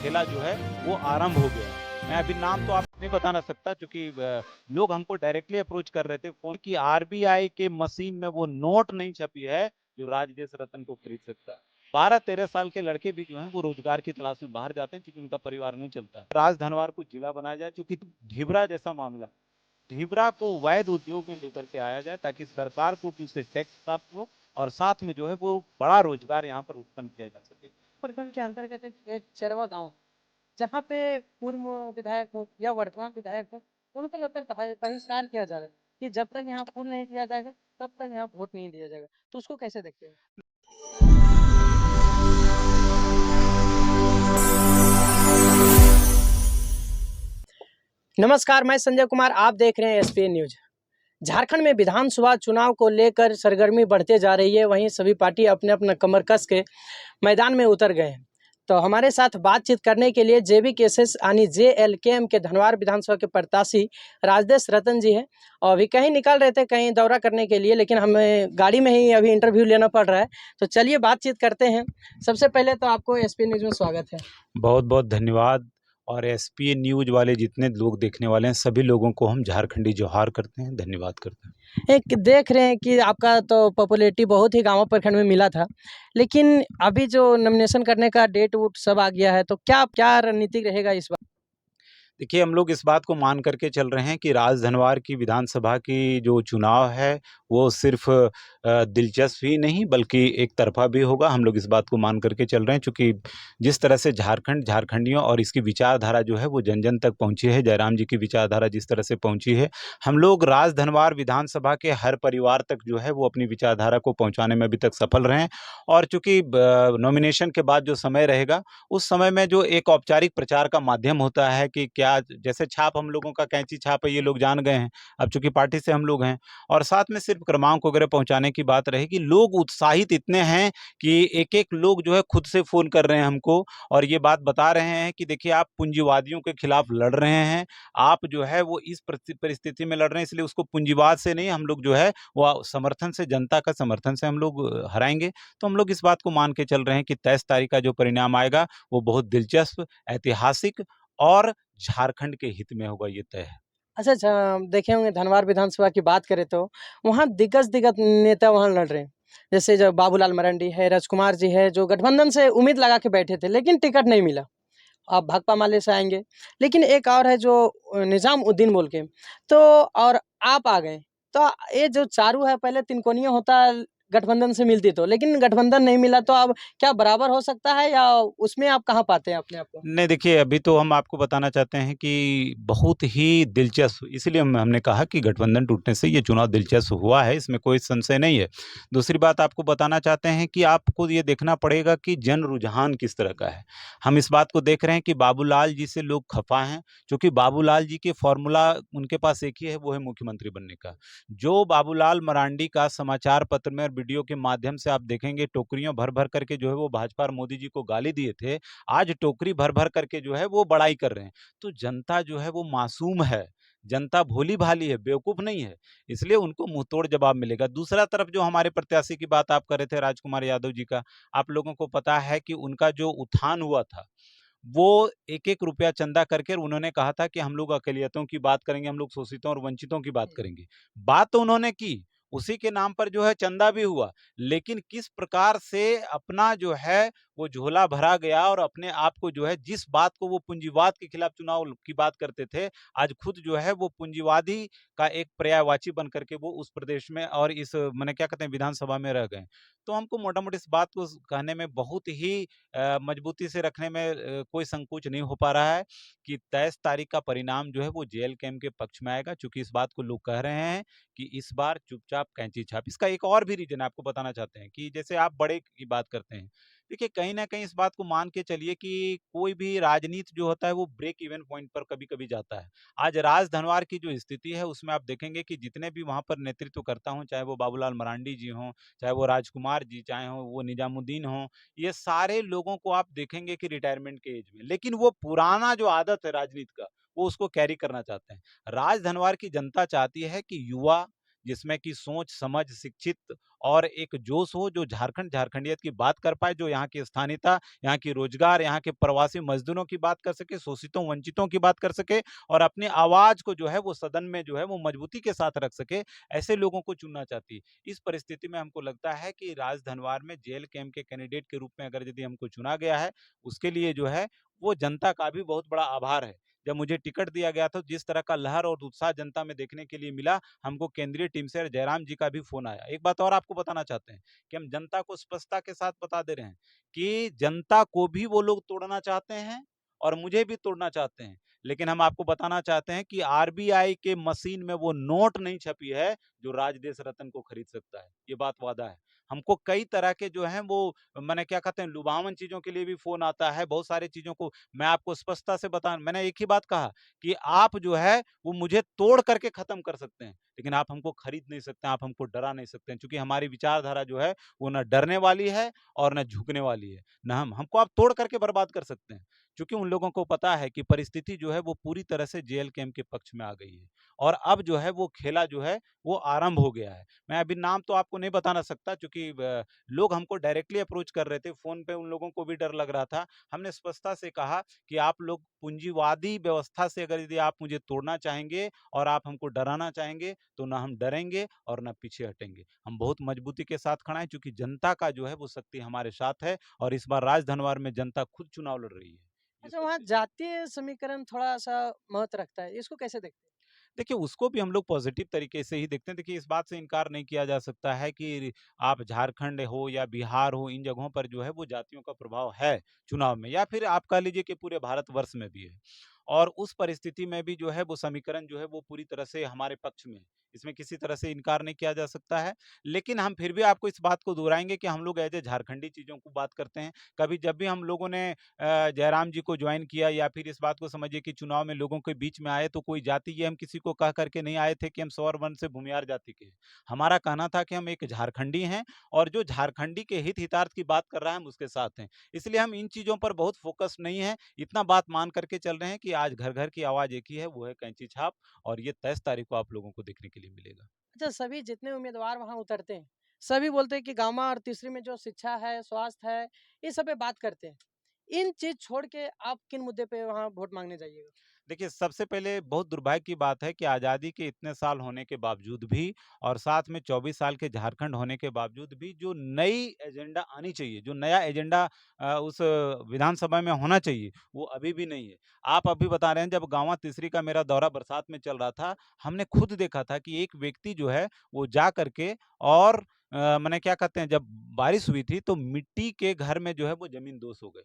खेला जो है वो आरंभ हो गया है। मैं अभी नाम तो आपको नहीं बता ना सकता, क्योंकि लोग हमको डायरेक्टली अप्रोच कर रहे थे फोन की, आरबीआई के मशीन में वो नोट नहीं छपी है जो राजदेश रत्न को खरीद सकता है। 12-13 साल के लड़के भी जो हैं वो रोजगार की तलाश में बाहर जाते हैं, क्योंकि उनका परिवार नहीं चलता है। राज धनवार को जिला बनाया जाए, क्योंकि ढिबरा जैसा मामला, ढिबरा को वैध उद्योग में लेकर के आया जाए ताकि सरकार को भी उससे टैक्स प्राप्त हो और साथ में जो है वो बड़ा रोजगार यहाँ पर उत्पन्न किया जा सके। प्रखंड के अंतर्गत एक चरवा गांव, जहाँ पे पूर्व विधायक हो या वर्तमान विधायक हो, उनको जब तक बहिष्कार किया जा रहा है कि जब तक यहाँ पुल नहीं दिया जाएगा तब तक यहाँ वोट नहीं दिया जाएगा, तो उसको कैसे देखते हैं? नमस्कार, मैं संजय कुमार, आप देख रहे हैं एसपीएन न्यूज। झारखंड में विधानसभा चुनाव को लेकर सरगर्मी बढ़ते जा रही है, वहीं सभी पार्टी अपने अपने कमर कस के मैदान में उतर गए हैं। तो हमारे साथ बातचीत करने के लिए जेवीकेएसएस यानी जेएलकेएम के धनवार विधानसभा के प्रत्याशी राजदेश रतन जी हैं, और अभी कहीं निकल रहे थे, कहीं दौरा करने के लिए, लेकिन हमें गाड़ी में ही अभी इंटरव्यू लेना पड़ रहा है। तो चलिए बातचीत करते हैं। सबसे पहले तो आपको एसपीएन न्यूज में स्वागत है। बहुत बहुत धन्यवाद। और एसपी न्यूज वाले जितने लोग देखने वाले हैं सभी लोगों को हम झारखंडी जोहार करते हैं, धन्यवाद करते हैं। एक देख रहे हैं कि आपका तो पॉपुलैरिटी बहुत ही गाँव प्रखंड में मिला था, लेकिन अभी जो नॉमिनेशन करने का डेट वूट सब आ गया है, तो क्या क्या रणनीति रहेगा इस बार? देखिए, हम लोग इस बात को मान करके चल रहे हैं कि राजधनवार की विधानसभा की जो चुनाव है वो सिर्फ दिलचस्प ही नहीं बल्कि एक तरफा भी होगा। हम लोग इस बात को मान करके चल रहे हैं, चूँकि जिस तरह से झारखंड, झारखंडियों और इसकी विचारधारा जो है वो जन-जन तक पहुँची है, जयराम जी की विचारधारा जिस तरह से पहुँची है, हम लोग राजधनवार विधानसभा के हर परिवार तक जो है वो अपनी विचारधारा को पहुँचाने में अभी तक सफल रहे हैं। और चूँकि नॉमिनेशन के बाद जो समय रहेगा, उस समय में जो एक औपचारिक प्रचार का माध्यम होता है कि क्या, जैसे छाप हम लोगों का कैंची छाप है, ये लोग जान गए हैं, अब चूँकि पार्टी से हम लोग हैं, और साथ में सिर्फ क्रमांक वगैरह पहुँचाने की बात रहेगी। लोग उत्साहित इतने हैं कि एक-एक लोग जो है खुद से फ़ोन कर रहे हैं हमको और ये बात बता रहे हैं कि देखिए, आप पूंजीवादियों के खिलाफ लड़ रहे हैं, आप जो है वो इस परिस्थिति में लड़ रहे हैं, इसलिए उसको पूंजीवाद से नहीं, हम लोग जो है वो समर्थन से, जनता का समर्थन से हम लोग हराएँगे। तो हम लोग इस बात को मान के चल रहे हैं कि 23 तारीख का जो परिणाम आएगा वो बहुत दिलचस्प, ऐतिहासिक और झारखंड के हित में होगा, ये तय है। अच्छा अच्छा, देखे होंगे धनवार विधानसभा की बात करें तो वहाँ दिग्गज दिग्गज नेता वहाँ लड़ रहे हैं, जैसे जो बाबूलाल मरांडी है, राजकुमार जी है, जो गठबंधन से उम्मीद लगा के बैठे थे लेकिन टिकट नहीं मिला। अब भाकपा माले से आएंगे, लेकिन एक और है जो निजामुद्दीन बोल के, तो और आप आ गए। तो ये जो चारू है, पहले तिनकोनिया होता गठबंधन से मिलती तो, लेकिन गठबंधन नहीं मिला, तो अब क्या बराबर हो सकता है या उसमें आप कहाँ पाते हैं अपने आप को? नहीं, देखिए, अभी तो हम आपको बताना चाहते हैं कि बहुत ही दिलचस्प, इसलिए हमने कहा कि गठबंधन टूटने से ये चुनाव दिलचस्प हुआ है, इसमें कोई संशय नहीं है। दूसरी बात आपको बताना चाहते हैं कि आपको ये देखना पड़ेगा कि जन रुझान किस तरह का है। हम इस बात को देख रहे हैं कि बाबूलाल जी से लोग खफ़ा हैं, क्योंकि बाबूलाल जी के फ़ॉर्मूला उनके पास एक ही है, वो है मुख्यमंत्री बनने का। जो बाबूलाल मरांडी का समाचार पत्र में और वीडियो के माध्यम से आप देखेंगे, टोकरियों भर-भर करके जो है वो भाजपा और मोदी जी को गाली दिए थे, आज टोकरी भर-भर करके जो है वो बड़ाई कर रहे हैं। तो जनता जो है वो मासूम है, जनता भोली-भाली है, बेवकूफ़ नहीं है, इसलिए उनको मुँहतोड़ जवाब मिलेगा। दूसरा तरफ जो हमारे प्रत्याशी की बात आप कर रहे थे, राजकुमार यादव जी का, आप लोगों को पता है कि उनका जो उत्थान हुआ था, वो एक-एक रुपया चंदा करके उन्होंने कहा था कि हम लोग अक़लियतों की बात करेंगे, हम लोग शोषितों और वंचितों की बात करेंगे। बात तो उन्होंने की, उसी के नाम पर जो है चंदा भी हुआ, लेकिन किस प्रकार से अपना जो है वो झोला भरा गया और अपने आप को जो है, जिस बात को वो पूंजीवाद के खिलाफ चुनाव की बात करते थे, आज खुद जो है वो पूंजीवादी का एक पर्यायवाची बन करके वो उस प्रदेश में और इस माने क्या कहते हैं विधानसभा में रह गए। तो हमको मोटा-मोटी इस बात को कहने में बहुत ही मजबूती से रखने में कोई संकोच नहीं हो पा रहा है कि 23 तारीख का परिणाम जो है वो जेल कैंप के पक्ष में आएगा, चूँकि इस बात को लोग कह रहे हैं कि इस बार चुपचाप कैंची छाप। इसका एक और भी रीज़न आपको बताना चाहते हैं कि जैसे आप बड़े की बात करते हैं। देखिए, कहीं न कहीं इस बात को मान के चलिए कि कोई भी राजनीति जो होता है वो ब्रेक इवन पॉइंट पर कभी-कभी जाता है। आज राजधनवार की जो स्थिति है उसमें आप देखेंगे कि जितने भी वहाँ पर नेतृत्व करता हूँ, चाहे वो बाबूलाल मरांडी जी हों, चाहे वो राजकुमार जी, चाहे हो वो निजामुद्दीन हों, ये सारे लोगों को आप देखेंगे कि रिटायरमेंट के एज में, लेकिन वो पुराना जो आदत है राजनीति का, वो उसको कैरी करना चाहते हैं। राजधनवार की जनता चाहती है कि युवा जिसमें कि सोच, समझ, शिक्षित और एक जोश हो, जो झारखंडियत की बात कर पाए, जो यहाँ की स्थानीयता, यहाँ की रोजगार, यहाँ के प्रवासी मजदूरों की बात कर सके, शोषितों, वंचितों की बात कर सके और अपनी आवाज को जो है वो सदन में जो है वो मजबूती के साथ रख सके, ऐसे लोगों को चुनना चाहती है। इस परिस्थिति में हमको लगता है कि राज धनवार में जेल कैंप के कैंडिडेट के रूप में अगर यदि हमको चुना गया है, उसके लिए जो है वो जनता का भी बहुत बड़ा आभार है। जब मुझे टिकट दिया गया था, जिस तरह का लहर और उत्साह जनता में देखने के लिए मिला, हमको केंद्रीय टीम से जयराम जी का भी फ़ोन आया। एक बात और आपको बताना चाहते हैं कि हम जनता को स्पष्टता के साथ बता दे रहे हैं कि जनता को भी वो लोग तोड़ना चाहते हैं और मुझे भी तोड़ना चाहते हैं। लेकिन हम आपको बताना चाहते हैं कि आरबीआई के मशीन में वो नोट नहीं छपी है, जो राजदेश रत्न को खरीद सकता है। ये बात वादा है। हमको कई तरह के जो हैं वो माने क्या कहते हैं लुभावन चीज़ों के लिए भी फ़ोन आता है, बहुत सारी चीज़ों को मैं आपको स्पष्टता से मैंने एक ही बात कहा कि आप जो है वो मुझे तोड़ करके ख़त्म कर सकते हैं, लेकिन आप हमको खरीद नहीं सकते हैं, आप हमको डरा नहीं सकते हैं, क्योंकि हमारी विचारधारा जो है वो ना डरने वाली है और ना झुकने वाली है। ना हमको आप तोड़ करके बर्बाद कर सकते हैं, क्योंकि उन लोगों को पता है कि परिस्थिति जो है वो पूरी तरह से जेल कैंप के पक्ष में आ गई है और अब जो है वो खेला जो है वो आरंभ हो गया है। मैं अभी नाम तो आपको नहीं बताना सकता, क्योंकि लोग हमको डायरेक्टली अप्रोच कर रहे थे, फ़ोन पे उन लोगों को भी डर लग रहा था। हमने स्पष्टता से कहा कि आप लोग पूंजीवादी व्यवस्था से अगर यदि आप मुझे तोड़ना चाहेंगे और आप हमको डराना चाहेंगे, तो ना हम डरेंगे और ना पीछे हटेंगे। हम बहुत मजबूती के साथ खड़ा हैं, क्योंकि जनता का जो है वो शक्ति हमारे साथ है और इस बार राजधनवार में जनता खुद चुनाव लड़ रही है। ये अच्छा, सब वहाँ चीज़ जातीय समीकरण थोड़ा-सा महत्व रखता है, इसको कैसे देखते हैं? देखिए, उसको भी हम लोग पॉज़िटिव तरीके से ही देखते हैं। देखिए, इस बात से इनकार नहीं किया जा सकता है कि आप झारखंड हो या बिहार हो, इन जगहों पर जो है वो जातियों का प्रभाव है चुनाव में, या फिर आप कह लीजिए कि पूरे भारतवर्ष में भी है। और उस परिस्थिति में भी जो है वो समीकरण जो है वो पूरी तरह से हमारे पक्ष में है। इसमें किसी तरह से इनकार नहीं किया जा सकता है। लेकिन हम फिर भी आपको इस बात को दोहराएँगे कि हम लोग ऐज़ ए झारखंडी चीज़ों को बात करते हैं। कभी जब भी हम लोगों ने जयराम जी को ज्वाइन किया या फिर इस बात को समझिए कि चुनाव में लोगों के बीच में आए, तो कोई जाति ये हम किसी को कह करके नहीं आए थे कि हम सवर वर्ण से भूमिहार जाति के हैं। हमारा कहना था कि हम एक झारखंडी हैं और जो झारखंडी के हित हितार्थ की बात कर रहा है हम उसके साथ हैं। इसलिए हम इन चीज़ों पर बहुत फोकस नहीं है, इतना बात मान करके चल रहे हैं कि आज घर-घर की आवाज़ एक ही है, वो है कैंची छाप, और ये 23 तारीख को आप लोगों को देखने के लिए मिलेगा। अच्छा, सभी जितने उम्मीदवार वहाँ उतरते हैं, सभी बोलते हैं कि गाँव और तीसरी में जो शिक्षा है, स्वास्थ्य है, ये सब पे बात करते हैं। इन चीज़ छोड़ के आप किन मुद्दे पे वहाँ वोट माँगने जाइएगा? देखिए, सबसे पहले बहुत दुर्भाग्य की बात है कि आज़ादी के इतने साल होने के बावजूद भी और साथ में 24 साल के झारखंड होने के बावजूद भी जो नई एजेंडा आनी चाहिए, जो नया एजेंडा उस विधानसभा में होना चाहिए, वो अभी भी नहीं है। आप अभी बता रहे हैं, जब गाँव तीसरी का मेरा दौरा बरसात में चल रहा था, हमने खुद देखा था कि एक व्यक्ति जो है, वो जा कर के और माने क्या कहते हैं, जब बारिश हुई थी, तो मिट्टी के घर में जो है वो ज़मींदोज़ हो गए।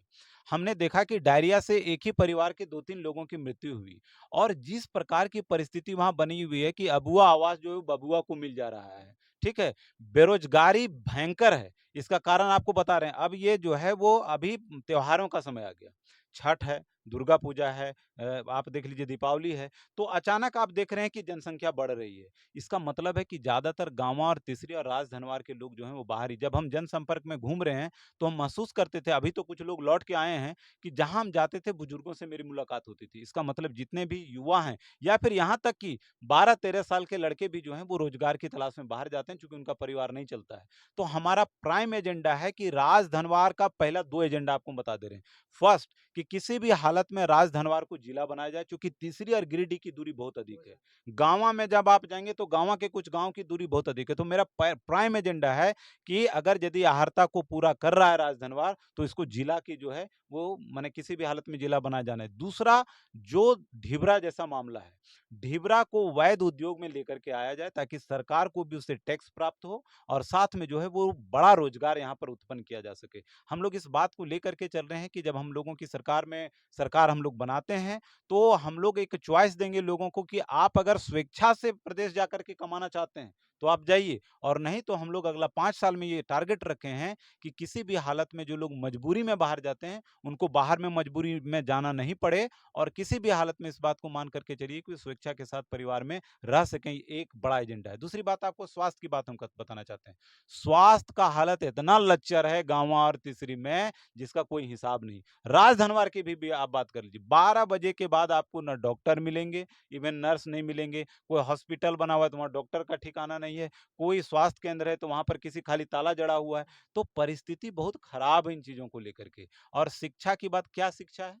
हमने देखा कि डायरिया से एक ही परिवार के 2-3 लोगों की मृत्यु हुई और जिस प्रकार की परिस्थिति वहाँ बनी हुई है कि अबुआ आवास जो है वो बबुआ को मिल जा रहा है, ठीक है? बेरोज़गारी भयंकर है, इसका कारण आपको बता रहे हैं। अब ये जो है वो अभी त्योहारों का समय आ गया। छठ है, दुर्गा पूजा है, आप देख लीजिए दीपावली है, तो अचानक आप देख रहे हैं कि जनसंख्या बढ़ रही है। इसका मतलब है कि ज़्यादातर गाँव और तीसरी और राजधनवार के लोग जो हैं वो बाहर ही, जब हम जनसंपर्क में घूम रहे हैं, तो हम महसूस करते थे, अभी तो कुछ लोग लौट के आए हैं, कि जहाँ हम जाते थे बुजुर्गों से मेरी मुलाकात होती थी। इसका मतलब जितने भी युवा हैं या फिर यहाँ तक कि 12-13 साल के लड़के भी जो हैं वो रोज़गार की तलाश में बाहर जाते हैं, चूँकि उनका परिवार नहीं चलता है। तो हमारा प्राइम एजेंडा है कि राजधनवार का पहला 2 एजेंडा आपको बता दे रहे हैं। फर्स्ट, कि किसी भी हालत में राजधनवार को जिला बनाया जाए, चूँकि तीसरी और गिरिडीह की दूरी बहुत अधिक है। गाँवा में जब आप जाएँगे तो गाँवा के कुछ गाँव की दूरी बहुत अधिक है। तो मेरा प्राइम एजेंडा है कि अगर यदि अहर्ता को पूरा कर रहा है राजधनवार, तो इसको जिला की जो है वो माने किसी भी हालत में जिला बनाया जाना है। दूसरा, जो ढिबरा जैसा मामला है, ढिबरा को वैध उद्योग में लेकर के आया जाए, ताकि सरकार को भी उससे टैक्स प्राप्त हो और साथ में जो है वो बड़ा रोजगार यहाँ पर उत्पन्न किया जा सके। हम लोग इस बात को लेकर के चल रहे हैं कि जब हम लोगों की सरकार हम लोग बनाते हैं, तो हम लोग एक चॉइस देंगे लोगों को कि आप अगर स्वेच्छा से प्रदेश जाकर के कमाना चाहते हैं, तो आप जाइए, और नहीं तो हम लोग अगला 5 साल में ये टारगेट रखे हैं कि किसी भी हालत में जो लोग मजबूरी में बाहर जाते हैं, उनको बाहर में मजबूरी में जाना नहीं पड़े, और किसी भी हालत में इस बात को मान करके चलिए कि स्वेच्छा के साथ परिवार में रह सकें, एक बड़ा एजेंडा है। दूसरी बात, आपको स्वास्थ्य की बात हम बताना चाहते हैं। स्वास्थ्य का हालत इतना लच्चर है गाँव और तीसरी में, जिसका कोई हिसाब नहीं। राजधनवार की भी आप बात कर लीजिए, 12 बजे के बाद आपको ना डॉक्टर मिलेंगे, इवन नर्स नहीं मिलेंगे, कोई हॉस्पिटल बना हुआ है तो वहाँ डॉक्टर का ठिकाना नहीं नहीं है, कोई स्वास्थ्य केंद्र है तो वहाँ पर किसी खाली ताला जड़ा हुआ है। तो परिस्थिति बहुत खराब है इन चीज़ों को लेकर के। और शिक्षा की बात, क्या शिक्षा है?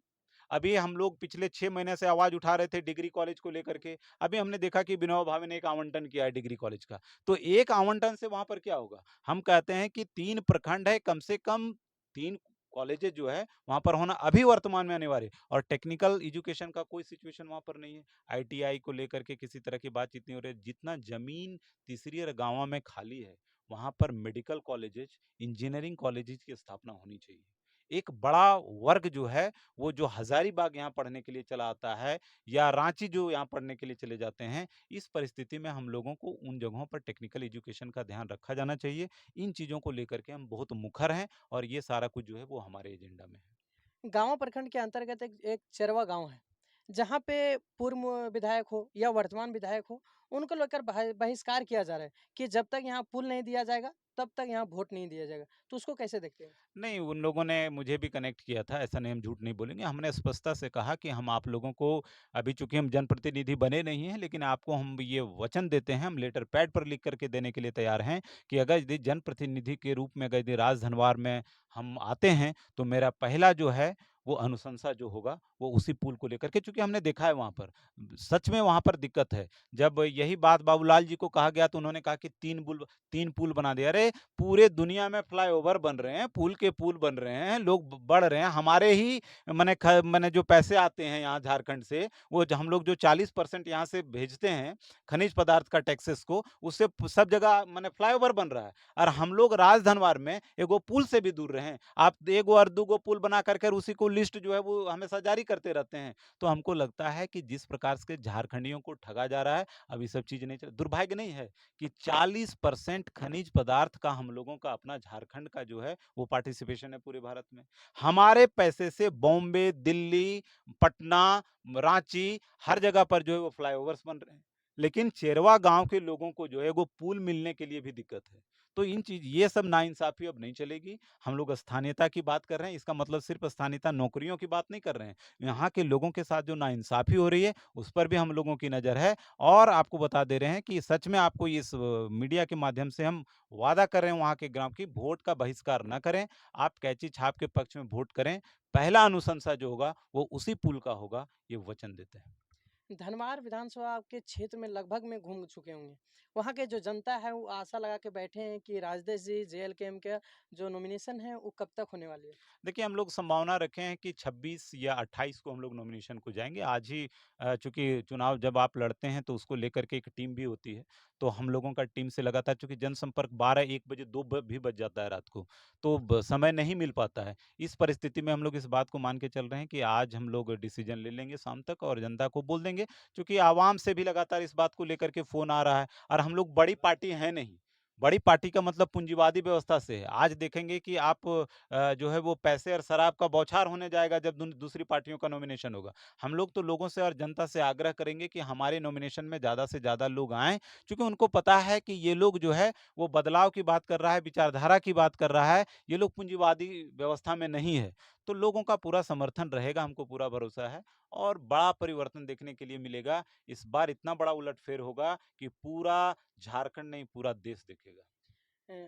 अभी हम लोग पिछले 6 महीने से आवाज़ उठा रहे थे डिग्री कॉलेज को लेकर के। अभी हमने देखा कि विनोबा भावे ने एक आवंटन किया है डिग्री कॉलेज का। तो एक आवंटन से वहाँ पर क्या होगा? हम कहते हैं कि 3 प्रखंड है, कम से कम 3 कॉलेजेस जो है वहाँ पर होना अभी वर्तमान में अनिवार्य है। और टेक्निकल एजुकेशन का कोई सिचुएशन वहाँ पर नहीं है। आईटीआई को लेकर के किसी तरह की बातचीत नहीं हो रही है। जितना ज़मीन तीसरी गाँवों में खाली है, वहाँ पर मेडिकल कॉलेजेस, इंजीनियरिंग कॉलेजेस की स्थापना होनी चाहिए। एक बड़ा वर्ग जो है, वो जो हज़ारीबाग यहाँ पढ़ने के लिए चला आता है या रांची जो यहाँ पढ़ने के लिए चले जाते हैं, इस परिस्थिति में हम लोगों को उन जगहों पर टेक्निकल एजुकेशन का ध्यान रखा जाना चाहिए। इन चीज़ों को लेकर के हम बहुत मुखर हैं और ये सारा कुछ जो है वो हमारे एजेंडा में है। गाँव प्रखंड के अंतर्गत एक चरवा गाँव है, जहाँ पे पूर्व विधायक हो या वर्तमान विधायक हो, उनको लेकर बहिष्कार किया जा रहा है कि जब तक यहाँ पुल नहीं दिया जाएगा, तब तक यहाँ वोट नहीं दिया जाएगा। तो उसको कैसे देखते हैं? नहीं, उन लोगों ने मुझे भी कनेक्ट किया था, ऐसा नहीं, हम झूठ नहीं बोलेंगे। हमने स्पष्टता से कहा कि हम आप लोगों को, अभी चूँकि हम जनप्रतिनिधि बने नहीं हैं, लेकिन आपको हम ये वचन देते हैं, हम लेटर पैड पर लिख कर के देने के लिए तैयार हैं कि अगर यदि जनप्रतिनिधि के रूप में अगर यदि राजधनवार में हम आते हैं, तो मेरा पहला जो है, वो अनुशंसा जो होगा, वो उसी पुल को लेकर के, चूँकि हमने देखा है वहाँ पर। सच में वहाँ पर दिक्कत है। जब यही बात बाबूलाल जी को कहा गया, तो उन्होंने कहा कि 3 पुल बना दिया। अरे! पूरे दुनिया में फ्लाईओवर बन रहे हैं, पुल के पुल बन रहे हैं, लोग बढ़ रहे हैं। हमारे ही माने जो पैसे आते हैं यहाँ झारखंड से, वो हम लोग जो 40% यहाँ से भेजते हैं खनिज पदार्थ का टैक्सेस को, उससे सब जगह माने फ्लाईओवर बन रहा है। और हम लोग राजधनवार में एगो पुल से भी दूर रहे हैं। आप एगो और दूगो पुल बना करके उसी को लिस्ट जो है वो हमेशा जारी करते रहते हैं। तो हमको लगता है कि जिस प्रकार से झारखंडियों को ठगा जा रहा है, अब ये सब चीज़ नहीं चल, दुर्भाग्य नहीं है कि 40% खनिज पदार्थ का हम लोगों का अपना झारखंड का जो है वो पार्टिसिपेशन है पूरे भारत में। हमारे पैसे से बॉम्बे, दिल्ली, पटना, रांची, हर जगह पर जो है वो फ्लाईओवर्स बन रहे हैं। लेकिन चेरवा गाँव के लोगों को जो है वो पुल मिलने के लिए भी दिक्कत है। तो इन चीज़, ये सब नाइंसाफ़ी अब नहीं चलेगी। हम लोग स्थानीयता की बात कर रहे हैं, इसका मतलब सिर्फ़ स्थानीयता नौकरियों की बात नहीं कर रहे हैं। यहाँ के लोगों के साथ जो नाइंसाफ़ी हो रही है, उस पर भी हम लोगों की नज़र है। और आपको बता दे रहे हैं कि सच में आपको इस मीडिया के माध्यम से हम वादा कर रहे हैं वहाँ के ग्राम की, वोट का बहिष्कार ना करें। आप कैंची छाप के पक्ष में वोट करें। पहला अनुशंसा जो होगा वो उसी पुल का होगा, ये वचन देते हैं। धनवार विधानसभा आपके क्षेत्र में लगभग में घूम चुके होंगे। वहाँ के जो जनता है वो आशा लगा के बैठे हैं कि राजदेश जी जेएलकेएम का जो नॉमिनेशन है वो कब तक होने वाली है? देखिए, हम लोग संभावना रखे हैं कि 26 या 28 को हम लोग नॉमिनेशन को जाएँगे। आज ही चूँकि चुनाव जब आप लड़ते हैं तो उसको लेकर के एक टीम भी होती है। तो हम लोगों का टीम से लगातार, चूँकि जनसंपर्क 12-1 बजे 2 भी बज जाता है रात को, तो समय नहीं मिल पाता है। इस परिस्थिति में हम लोग इस बात को मान के चल रहे हैं कि आज हम लोग डिसीजन ले लेंगे शाम तक और जनता को बोल देंगे, चूँकि आवाम से भी लगातार इस बात को लेकर के फ़ोन आ रहा है। और हम लोग बड़ी पार्टी हैं नहीं। बड़ी पार्टी का मतलब पूंजीवादी व्यवस्था से है। आज देखेंगे कि आप जो है वो पैसे और शराब का बौछार होने जाएगा जब दूसरी पार्टियों का नॉमिनेशन होगा। हम लोग तो लोगों से और जनता से आग्रह करेंगे कि हमारे नॉमिनेशन में ज़्यादा से ज़्यादा लोग आएँ, क्योंकि उनको पता है कि ये लोग जो है वो बदलाव की बात कर रहा है, विचारधारा की बात कर रहा है, ये लोग पूंजीवादी व्यवस्था में नहीं है। तो लोगों का पूरा समर्थन रहेगा, हमको पूरा भरोसा है और बड़ा परिवर्तन देखने के लिए मिलेगा। इस बार इतना बड़ा उलटफेर होगा कि पूरा झारखंड नहीं, पूरा देश देखेगा।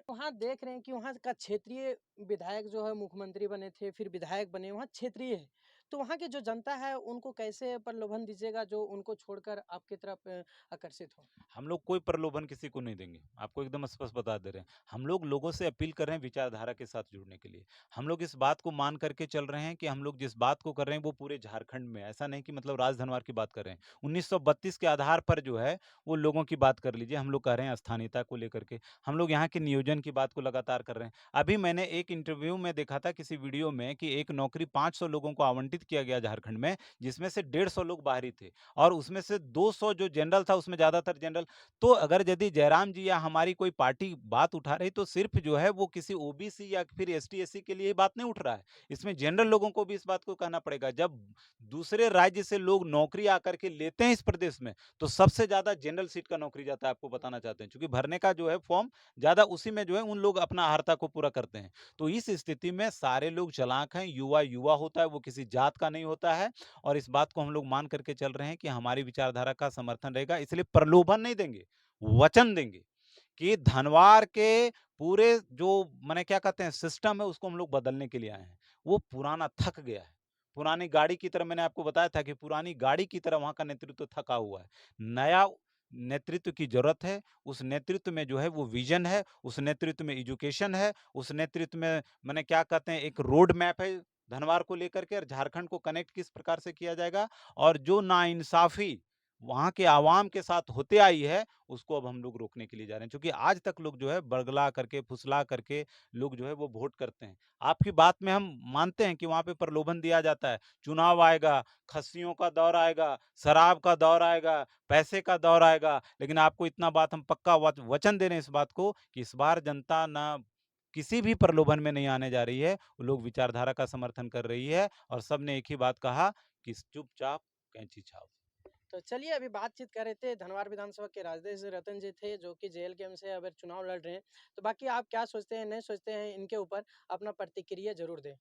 वहाँ देख रहे हैं कि वहाँ का क्षेत्रीय विधायक जो है मुख्यमंत्री बने थे, फिर विधायक बने, वहाँ क्षेत्रीय है। तो वहाँ की जो जनता है उनको कैसे प्रलोभन दीजिएगा जो उनको छोड़कर आपकी तरफ आकर्षित हो? हम लोग कोई प्रलोभन किसी को नहीं देंगे। आपको एकदम स्पष्ट बता दे रहे हैं। हम लोग लोगों से अपील कर रहे हैं विचारधारा के साथ जुड़ने के लिए। हम लोग इस बात को मान करके चल रहे हैं कि हम लोग जिस बात को कर रहे हैं वो पूरे झारखंड में है। ऐसा नहीं कि मतलब राजधनवार की बात कर रहे हैं। 1932 के आधार पर जो है वो लोगों की बात कर लीजिए। हम लोग कह रहे हैं स्थानीयता को लेकर के। हम लोग यहाँ के नियोजन की बात को लगातार कर रहे हैं। अभी मैंने एक इंटरव्यू में देखा था किसी वीडियो में कि एक नौकरी 500 लोगों को आवंटित किया गया झारखंड में, जिसमें से 150 लोग बाहरी थे और उसमें से 200 जो जनरल था उसमें ज़्यादातर जनरल। तो अगर यदि जयराम जी या हमारी कोई पार्टी बात उठा रही तो सिर्फ जो है वो किसी ओबीसी या फिर एसटी एससी के लिए बात नहीं उठ रहा है। इसमें जनरल लोगों को भी इस बात को कहना पड़ेगा। जब दूसरे राज्य से लोग नौकरी आकर के लेते हैं इस प्रदेश में, तो सबसे ज्यादा जनरल सीट का नौकरी जाता है, आपको बताना चाहते हैं, क्योंकि भरने का जो है फॉर्म ज्यादा उसी में जो है उन लोग अपना अहर्ता को पूरा करते हैं। तो इस स्थिति में सारे लोग चालाक हैं, युवा युवा होता है, वो किसी जात का नहीं होता है। और इस बात को हम लोग मान करके चल रहे हैं कि हमारी विचारधारा का समर्थन रहेगा, इसलिए प्रलोभन नहीं देंगे, वचन देंगे कि धनवार के पूरे जो माने क्या कहते हैं सिस्टम है उसको हम लोग बदलने के लिए आए हैं। वो पुराना थक गया है। पुरानी गाड़ी की तरह मैंने आपको बताया था कि पुरानी गाड़ी की तरह वहाँ का नेतृत्व थका हुआ है। नया नेतृत्व की ज़रूरत है। उस नेतृत्व में जो है वो विज़न है, उस नेतृत्व में एजुकेशन है, उस नेतृत्व में माने क्या कहते हैं एक रोड मैप है धनवार को लेकर के और झारखंड को कनेक्ट किस प्रकार से किया जाएगा और जो नाइंसाफ़ी वहाँ के आवाम के साथ होते आई है, उसको अब हम लोग रोकने के लिए जा रहे हैं। क्योंकि आज तक लोग जो है बरगला करके, फुसला करके लोग जो है वो वोट करते हैं। आपकी बात में हम मानते हैं कि वहाँ पे प्रलोभन दिया जाता है। चुनाव आएगा, खस्सियों का दौर आएगा, शराब का दौर आएगा, पैसे का दौर आएगा, लेकिन आपको इतना बात हम पक्का वचन दे रहे हैं इस बात को कि इस बार जनता ना किसी भी प्रलोभन में नहीं आने जा रही है। वो लोग विचारधारा का समर्थन कर रही है और सबने एक ही बात कहा कि चुपचाप कैंची छाप। तो चलिए अभी बातचीत कर रहे थे धनवार विधानसभा के राजेश रतन जी थे जो कि जेएलकेएम से अब चुनाव लड़ रहे हैं। तो बाकी आप क्या सोचते हैं, नहीं सोचते हैं इनके ऊपर अपना प्रतिक्रिया ज़रूर दें।